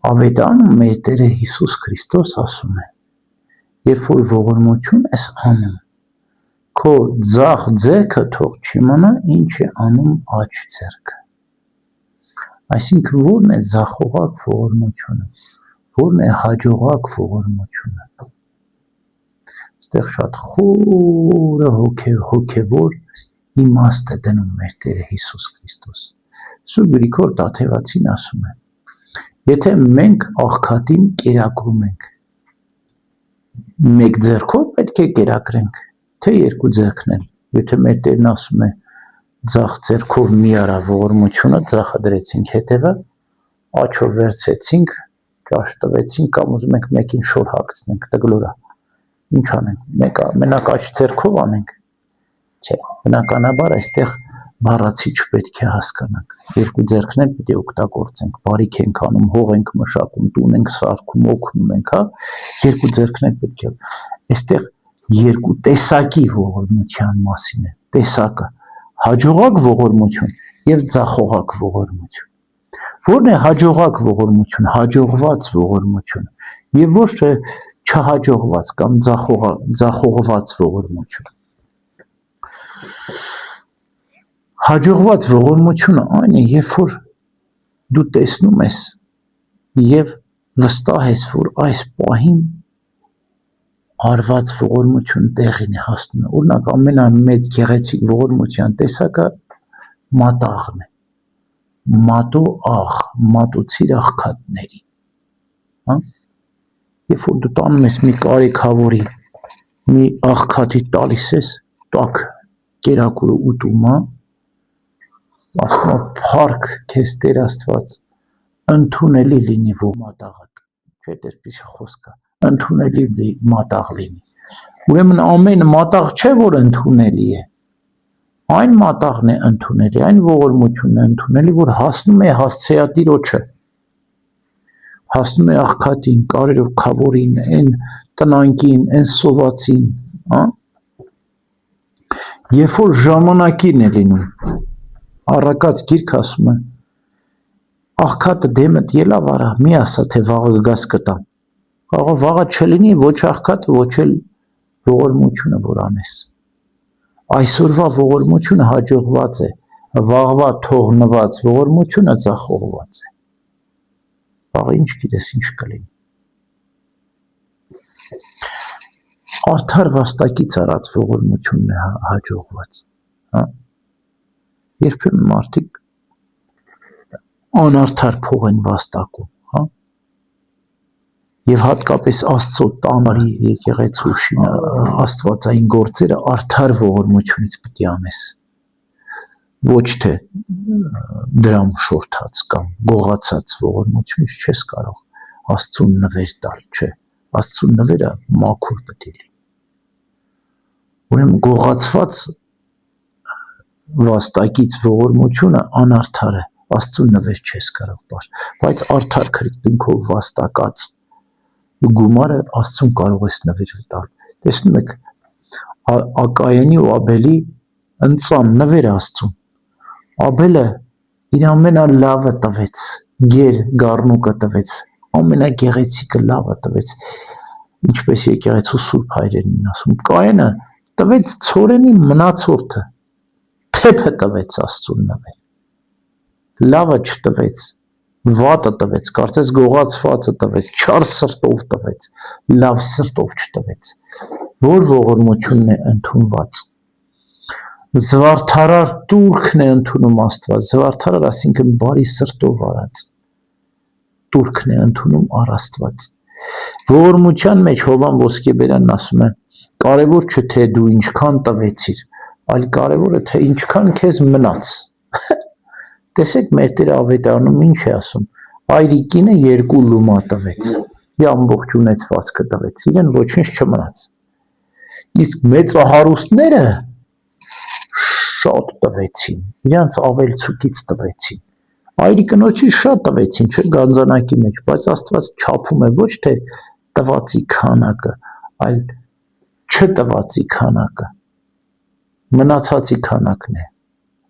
Ավետարանում մեր Տերը Հիսուս Քրիստոս ասում է. երբ որ ողորմություն ես անում, քո ձախ ձեռքը թող չիմանա ինչ է անում աջ ձեռքը։ Այսինքն ո՞րն է ձախողակ ողորմությունը, ո՞րն է հաջողակ ողորմությունը։ Այստեղ շատ խորը հոգևոր իմաստ է դնում մեր Տերը Հիսուս Քրիստոս։ Սուրբ Գրիգոր Տաթևացին ասում է. եթե մենք աղքատին կերակրում ենք, մեկ ձեռքով պետք է կերակրենք, թե երկու ձեռքն են։ Եթե մեր Տերն ասում է ձախ ձեռքով մի արա ողորմությունը, ձախը դրեցինք հետևը, աչով վերցեցինք, ճաշ տվեցինք կամ ուզում ենք մեկին շոր հագցնենք, տգլորա։ Ինչ անենք, մենակ աջ ձեռքով անենք։ Չէ, բնականաբար այստեղ բառացի չպետք է հասկանանք։ Երկու ձեռքն էլ պետք է օգտագործենք, բարիք ենք անում, հող ենք մշակում, տուն ենք սարքում, օգնում ենք, հա։ Երկու ձեռքն էլ պետք է։ Այստեղ երկու տեսակի ողորմության մասին է։ Տեսակը հաջողակ ողորմություն եւ ձախողակ ողորմություն։ Որն է հաջողակ ողորմություն, հաջողված ողորմություն, եւ ոչ թե չհաջողված կամ ձախողված ողորմություն։ Հաջողված ողորմությունը այն է, երբ որ դու տեսնում ես եւ վստահ ես, որ այս պահին արված ողորմություն տեղին է հասնում։ Օրինակ ամենամեծ գեղեցիկ ողորմության տեսակը մատաղն է։ Մատու աղ, մատուցիր աղքատների։ Հա։ Երբ որ դու տանում ես մի կարիքավորի, մի աղքատի տալիս ես, տակ կերակուրը ուտում, հա, ասում է փառք քեզ Տեր Աստված, ընդունելի լինի մատաղդ, չէ՞ այդպիսի խոսք կա, ընդունելի մատաղ լինի։ Ուրեմն ամեն մատաղ չէ, որ ընդունելի է։ Այն մատաղն է ընդունելի, այն ողորմությունն է ընդունելի, որ հասնում է հասցեատիրոջը, հասնում է աղքատին, կարիքավորին, այն տնանկին, այն սովածին, հա։ Երբ որ ժամանակին է լինում, առակած գիրք ասում է, աղքատը դեմդ ելավ արա, մի ասա, թե վաղը գաս կտամ։ Կարող վաղը չլինի ոչ աղքատը, ոչ էլ ողորմությունը, որ անես։ Այսօրվա ողորմությունը հաջողված է, վաղվա թողնված ողորմությունը ձախողված է։ Վաղը ինչ գիտես ինչ կլինի։ Արդար վաստակից արած ողորմությունն է հաջողված, հա։ Երբեմն մարդիկ անարդար փող են վաստակում, հա։ Եվ հատկապես Աստծո տանարի եկեղեցու աստվածային գործերը արդար ողորմությունից պետք է անես։ Ոչ թե դրամ շորթած կամ գողացած ողորմությունից չես կարող Աստծուն նվեր տալ, չէ։ Աստծուն նվերը մաքուր պետք է լինի։ Ուրեմն գողացված վաստակից ողորմությունը անարդար է, Աստծուն նվեր չես կարող տալ, բայց արդար քրիտնքով վաստակած գումարը Աստծուն կարող ես նվեր տալ։ Տեսնում եք, Ակայենի ու Աբելի ընծան նվեր Աստծուն։ Աբելը իր ամենալավը տվեց, գեր գառնուկը տվեց, ամենագեղեցիկը լավը տվեց, ինչպես եկեղեցու սուրբ հայրերն են ասում։ Կայենը տվեց ցորենի մնացորդը, թեփը տվեց Աստծուն նվեր։ Լավը չտվեց, վատը տվեց, կարծես գողացվածը տվեց, չար սրտով տվեց, լավ սրտով չտվեց։ Որ ողորմությունն է ընդունված։ Զվարթարար տուրքն է ընդունում Աստված, զվարթարար այսինքն բարի սրտով արած տուրքն է ընդունում առ Աստված։ Ողորմության մեջ Հովան Ոսկեբերանն ասում է. կարևոր չէ թե դու ինչքան տվեցիր, այլ կարևորը թե ինչքան քեզ մնաց։ Տեսեք մեր Տերը ավետարանում ինչ է ասում. այրիկինը 2 լումա տվեց, ամբողջ ունեցվածքը տվեց, իրեն ոչինչ չմնաց։ Իսկ մեծահարուստները շատ տվեցին, իրանց ավելցուկից տվեցին։ Այրիկնոջի շատ տվեցին, չէ, գանձանակի մեջ, բայց Աստված չափում է ոչ թե տվածի քանակը, այլ չտվածի քանակը, մնացածի քանակն է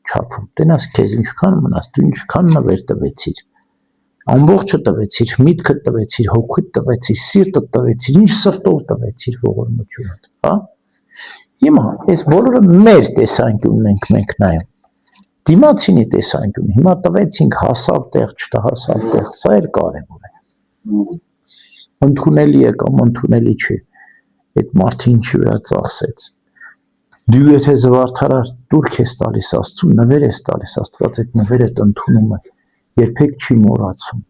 չափում։ Տենաս քեզ ինչքան մնաց, դու ինչքան նվեր տվեցիր, ամբողջը տվեցիր, միտքը տվեցիր, հոգուդ տվեցիր, սիրտը տվեցիր, ինչ սրտով տվեցիր ողորմությունդ, հա։ Հիմա այս բոլորը մեր տեսանկյունն ենք մենք նայում։ Դիմացինի տեսանկյուն, հիմա տվեցինք հասավ տեղ, չհասավ տեղ, սա էլ կարևոր է։ Ընդունելի է կամ ընդունելի չի, այդ մարդը ինչի վրա ծախսեց։ Դու եթե զվարթարար տուրք ես տալիս Աստծուն, նվեր ես տալիս, Աստված այդ նվերդ ընդունում է, երբեք չի մոռացում։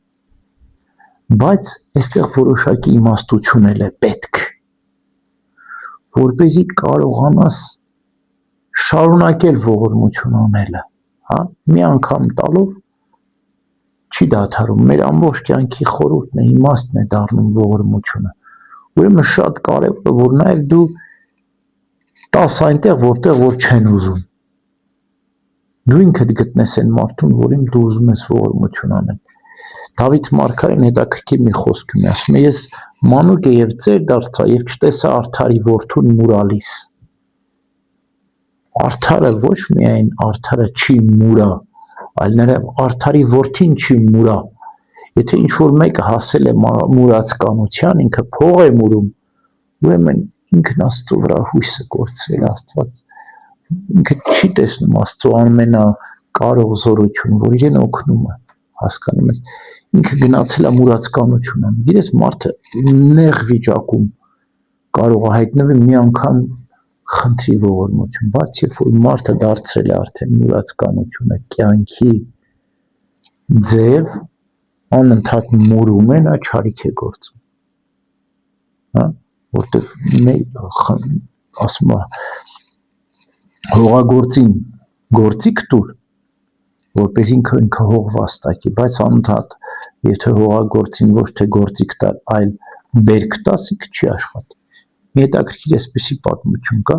Բայց այստեղ որոշակի իմաստություն էլ է պետք, որպեսզի կարողանաս շարունակել ողորմություն անելը, հա, մի անգամ տալով չի դադարում, մեր ամբողջ կյանքի խորհուրդն է, իմաստն է դառնում ողորմությունը։ Ուրեմն շատ կարևոր է, որ նաև դու տաս այնտեղ, որտեղ որ չեն ուզում։ Դու ինքդ գտնես այն մարդուն, որին դու ուզում ես ողորմություն անել։ Դավիթ մարգարեն հետաքրքիր մի խոսք ունի, ասում է, ես մանուկ եւ ծեր դարձա եւ չտեսա արդարի որդուն մուրալիս։ Արդարը ոչ միայն արդարը չի մուրա, այլ նաև արդարի որդին չի մուրա։ Եթե ինչ-որ մեկը հասել է մուրացկանության, ինքը փող է մուրում, ուրեմն ինքն Աստծո վրա հույսը կորցրել, Աստված ինքը չի տեսնում Աստծո ամենակարող զորություն, որ իրեն օգնում է, հասկանում ես, ինքը գնացել է մուրացկանություն անում։ Գիտես, մարդը նեղ վիճակում կարող է հայտնվել մի անգամ խնդրի ողորմություն, բայց երբ որ մարդը դարձրել է արդեն մուրացկանությունը կյանքի ձև, անընդհատ մուրում է, նա չարիք է գործում, հա, որտեվ ասում է հողագործին գործիք տուր, որպես ինքը հող վաստակի, բայց անընդհատ եթե հողագործին ոչ թե գործիք տալ, այլ բերք տաս, ինքը չի աշխատի։ Մի հետաքրքիր այսպիսի պատմություն կա։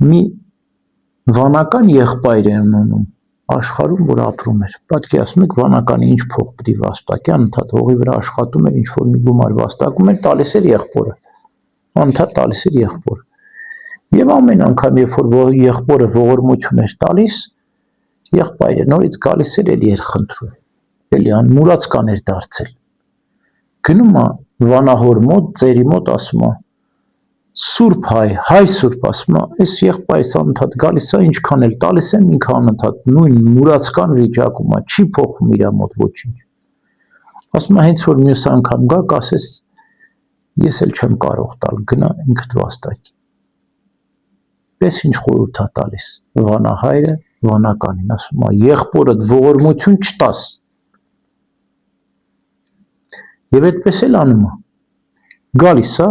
Մի վանական եղբայր է ունենում աշխարհում, որ ապրում էր։ Պատկերացնում եք, վանականի ինչ փող պետք է վաստակի, անընդհատ հողի վրա աշխատում էր, ինչ որ մի գումար վաստակում էր, տալիս էր եղբորը։ Անընդհատ տալիս էր եղբորը։ Եվ ամեն անգամ, երբ որ եղբորը ողորմություն էր տալիս, եղբայրը նորից գալիս էր էլի էր խնդրում, էլի մուրացկան էր դարձել։ Գնում է վանահոր մոտ, ծերի մոտ, ասում է. Սուրբ հայ սուրբ, ասում է, այս եղբայրս անընդհատ գալիս է, ինչքան էլ տալիս եմ, ինքը անընդհատ նույն մուրացկան վիճակում է, չի փոխում իր մոտ ոչինչ։ Ասում է, հենց որ մյուս անգամ գա, կասես, ես էլ չեմ կարող տալ, գնա ինքդ վաստակի։ Պես ինչ խորհուրդ է տալիս վանահայրը վանականին, ասում է, եղբորդ ողորմություն չտաս։ Եվ այդպես էլ անում է։ Գալիս է,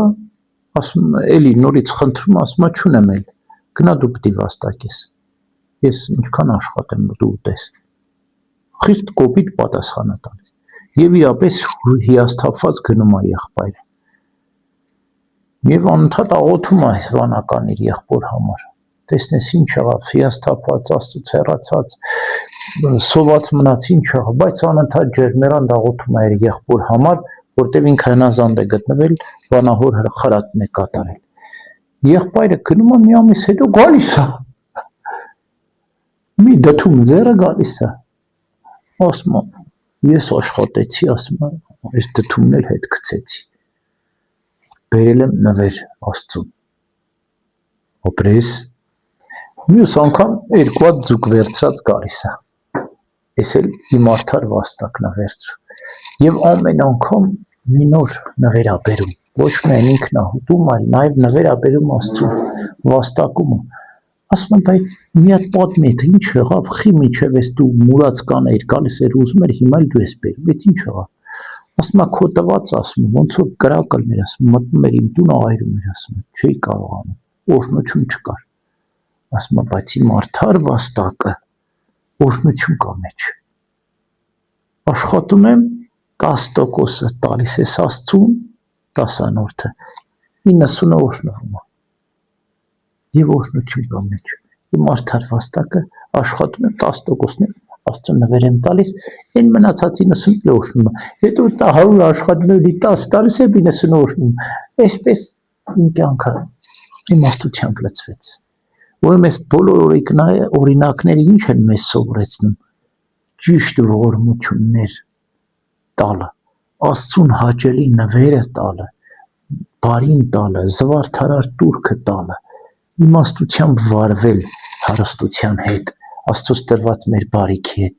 ասում է, էլի նորից խնդրում, ասում է, չունեմ էլ, գնա դու պիտի վաստակես։ Ես ինչքան աշխատեմ, դու ուտես։ Խիստ կոպիտ պատասխան է տալիս։ Եվ իրապես հիասթափված գնում է եղբայրը։ Եվ անընդհատ աղոթում է այս վանական իր եղբոր համար։ Տեսնես ինչ եղավ, հիասթափված, Աստծուց հեռացած, սոված մնաց, ինչ եղավ, բայց անընդհատ ջերմեռանդ աղոթում է իր եղբոր համար, որտեղ ինքը հնազանդ է գտնվել, վանահոր խրատն է կատարել։ Եղբայրը գնում է մի ամիս հետո գալիս է։ Մի դդում ձեռը գալիս է։ Ասում է, ես աշխատեցի, ասում է, այս դդումն էլ հետ գցեցի։ Բերել եմ նվեր Աստծուն։ Օպրես, մյուս անգամ երկու հատ ձուկ վերցրած գալիս է։ Ես էլ իմ արդար վաստակն է վերցրու։ Եվ ամեն անգամ մի նոր նվեր է բերում։ Ոչ միայն ինքն է ուտում, այլ նաև նվեր է բերում Աստծուն, վաստակում է։ Ասում եմ, բայց մի հատ պատմի, թե ինչ եղավ, խի միջև ես դու մուրացկան էիր, գալիս էր ուզում էր, հիմա էլ դու ես բերում, բայց ինչ եղավ։ Ասում է, քո տված, ասում է, ոնց որ կրակլներ, ասում է, մտնում էր իմ տուն, այրում էր, ասում է, չէի կարողանում, օրհնություն չկար։ Ասում է, բայց իմ արդար վաստակը օրհնություն կա մեջ։ Աշխատում եմ 10%-ը տալիս ես Աստծուն, 10-րդը 90-ը օրհնվում է։ Եվ օրհնություն կա մեջ։ Իմ արդար վաստակը աշխատում եմ 10%-ն Աստծուն նվեր եմ տալիս, այն մնացած 90-ը օրհնում է։ Հետո 100 աշխատում եմ 10 տալիս եմ 90-ը օրհնում։ Այսպես իմ կյանքը իմաստությամբ լցվեց։ Ուրեմն այս բոլոր օրինակները ինչ են մեզ սովորեցնում։ ճիշտ ողորմություններ տալը, Աստծուն հաճելի նվերը տալը, բարին տալը, զվարթարար տուրքը տալը, իմաստությամբ վարվել հարստության հետ, Աստծոս տրված մեր բարիքի հետ,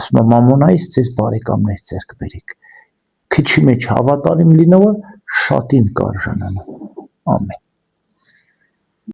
ասում եմ մամոնայից ձեզ բարեկամներ ձեռք բերեք, քչի մեջ հավատալիմ լինողը շատին կարժանանա, ամեն